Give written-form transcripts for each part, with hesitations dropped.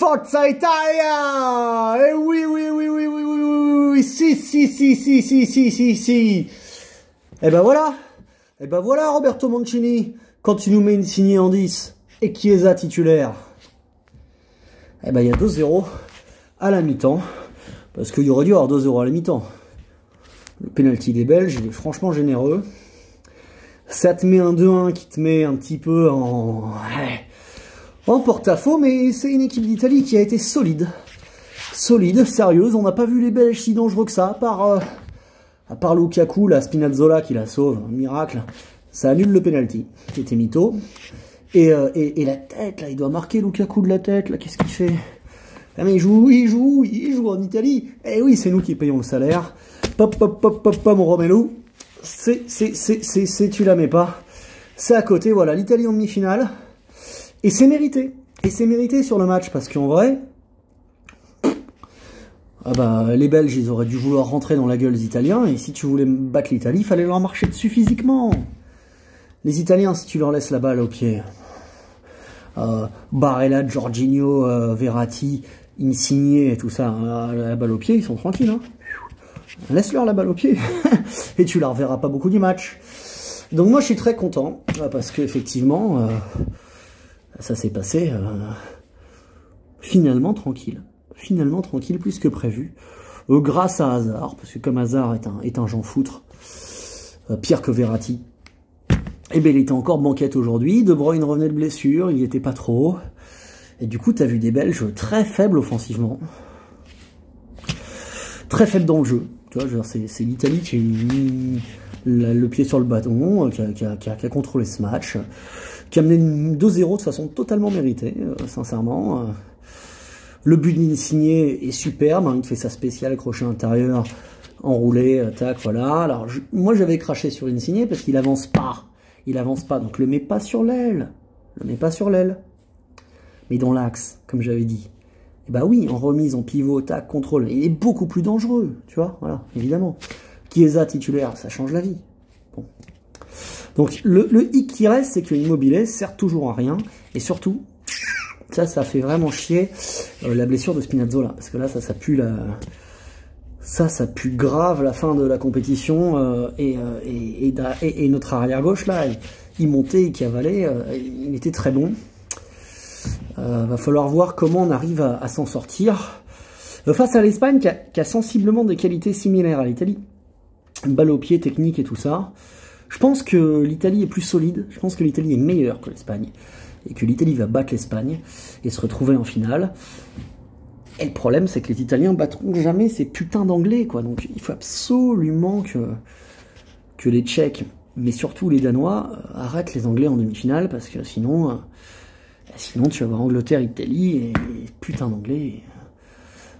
Forza Italia! Eh oui, oui, oui, oui, oui, oui, oui, oui, si, si, si, si, si, si, si, si. Eh ben voilà. Eh ben voilà, Roberto Mancini, quand tu nous mets une signée en 10 et Chiesa titulaire. Eh ben il y a 2-0 à la mi-temps, parce qu'il y aurait dû y avoir 2-0 à la mi-temps. Le penalty des Belges, il est franchement généreux. Ça te met un 2-1 qui te met un petit peu en porte-à-faux, mais c'est une équipe d'Italie qui a été solide. Solide, sérieuse. On n'a pas vu les Belges si dangereux que ça, à part Lukaku, la Spinazzola qui la sauve, un miracle. Ça annule le penalty, qui était mytho. Et la tête, là, il doit marquer Lukaku de la tête, là, qu'est-ce qu'il fait? Ah mais il joue en Italie. Eh oui, c'est nous qui payons le salaire. Pop, pop, pop, pop, pop, mon Romelu. Tu la mets pas. C'est à côté, voilà, l'Italie en demi-finale. Et c'est mérité. Et c'est mérité sur le match, parce qu'en vrai, ah bah, les Belges, ils auraient dû vouloir rentrer dans la gueule des Italiens, et si tu voulais battre l'Italie, il fallait leur marcher dessus physiquement. Les Italiens, si tu leur laisses la balle au pied, Barella, Jorginho, Verratti, Insigne et tout ça, la balle au pied, ils sont tranquilles, hein. Laisse-leur la balle au pied, et tu la reverras pas beaucoup du match. Donc moi, je suis très content, parce qu'effectivement, ça s'est passé finalement tranquille. Finalement tranquille, plus que prévu. Grâce à Hazard, parce que comme Hazard est un Jean Foutre, pire que Verratti, et bien il était encore banquette aujourd'hui. De Bruyne revenait de blessure, il n'y était pas trop. Et du coup, tu as vu des Belges très faibles offensivement. Très faibles dans le jeu. Tu vois, c'est l'Italie qui a mis le pied sur le bâton, qui a contrôlé ce match, qui a mené 2-0 de façon totalement méritée, sincèrement. Le but d'Insigne est superbe, hein, il fait sa spéciale crochet intérieur, enroulé, tac, voilà. Alors, moi, j'avais craché sur Insigne parce qu'il avance pas. Il avance pas, donc le mets pas sur l'aile. Le mets pas sur l'aile. Mais dans l'axe, comme j'avais dit. Et bah oui, en remise, en pivot, tac, contrôle. Il est beaucoup plus dangereux, tu vois, voilà, évidemment. Chiesa titulaire, ça change la vie. Bon. Donc, le hic qui reste, c'est que Immobilier sert toujours à rien. Et surtout, ça fait vraiment chier la blessure de Spinazzola. Parce que là, ça pue ça pue grave la fin de la compétition. Et notre arrière-gauche, là, il montait, il cavalait. Il était très bon. Va falloir voir comment on arrive à s'en sortir. Face à l'Espagne, qui a sensiblement des qualités similaires à l'Italie. Balle au pied, technique et tout ça. Je pense que l'Italie est plus solide. Je pense que l'Italie est meilleure que l'Espagne. Et que l'Italie va battre l'Espagne et se retrouver en finale. Et le problème, c'est que les Italiens battront jamais ces putains d'Anglais, quoi. Donc il faut absolument que les Tchèques, mais surtout les Danois, arrêtent les Anglais en demi-finale, parce que sinon tu vas avoir Angleterre-Italie, et putain d'Anglais,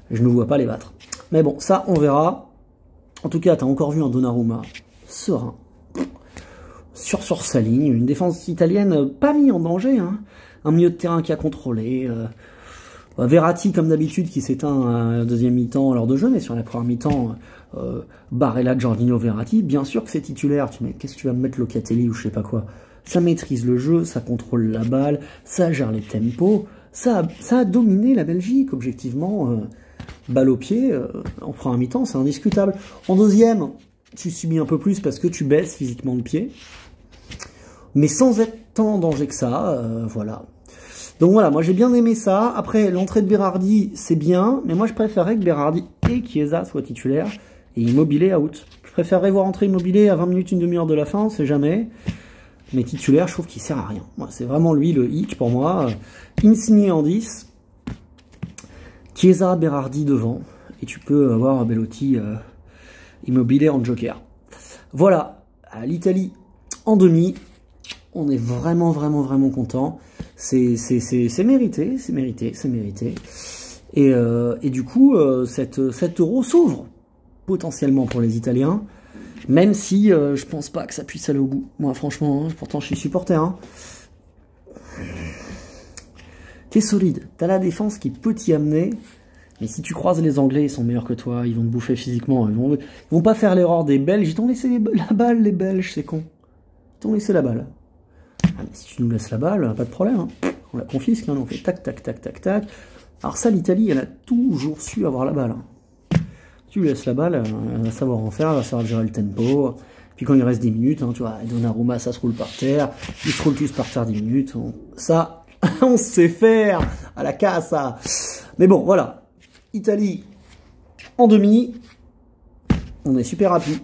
je ne vois pas les battre. Mais bon, ça, on verra. En tout cas, t'as encore vu un Donnarumma serein. Sur sa ligne, une défense italienne pas mis en danger, hein. Un milieu de terrain qui a contrôlé, Verratti comme d'habitude qui s'éteint à la deuxième mi-temps lors de jeu, mais sur la première mi-temps, Barella, Jorginho, Verratti, bien sûr que c'est titulaire, qu'est-ce que tu vas me mettre Locatelli ou je sais pas quoi, ça maîtrise le jeu, ça contrôle la balle, ça gère les tempos, ça a dominé la Belgique, objectivement, balle au pied, en première mi-temps, c'est indiscutable. En deuxième, tu subis un peu plus parce que tu baisses physiquement le pied, mais sans être tant en danger que ça, voilà. Donc voilà, moi j'ai bien aimé ça. Après, l'entrée de Berardi, c'est bien, mais moi je préférerais que Berardi et Chiesa soient titulaires et Immobilier out. Je préférerais voir entrer Immobilier à 20 minutes, une demi-heure de la fin, on sait jamais. Mais titulaire, je trouve qu'il sert à rien. C'est vraiment lui le hic pour moi. Insigne en 10, Chiesa, Berardi devant, et tu peux avoir Belotti, Immobilier en joker. Voilà, l'Italie en demi. On est vraiment, vraiment, vraiment content. C'est mérité, c'est mérité, c'est mérité. Et du coup, cet euro s'ouvre potentiellement pour les Italiens, même si je pense pas que ça puisse aller au bout. Moi, franchement, hein, pourtant je suis supporter. Hein. T'es solide, t'as la défense qui peut t'y amener, mais si tu croises les Anglais, ils sont meilleurs que toi, ils vont te bouffer physiquement, ils vont pas faire l'erreur des Belges, ils t'ont laissé la balle, les Belges, c'est con. Ils t'ont laissé la balle. Ah, mais si tu nous laisses la balle, pas de problème. Hein. On la confisque, hein, on fait tac, tac, tac, tac, tac. Alors ça, l'Italie, elle a toujours su avoir la balle. Hein. Tu lui laisses la balle, elle va savoir en faire, elle va savoir gérer le tempo. Puis quand il reste 10 minutes, hein, tu vois, Donnarumma, ça se roule par terre, il se roule tous par terre 10 minutes. Ça, on sait faire à la casse. Mais bon, voilà. Italie en demi, on est super rapide.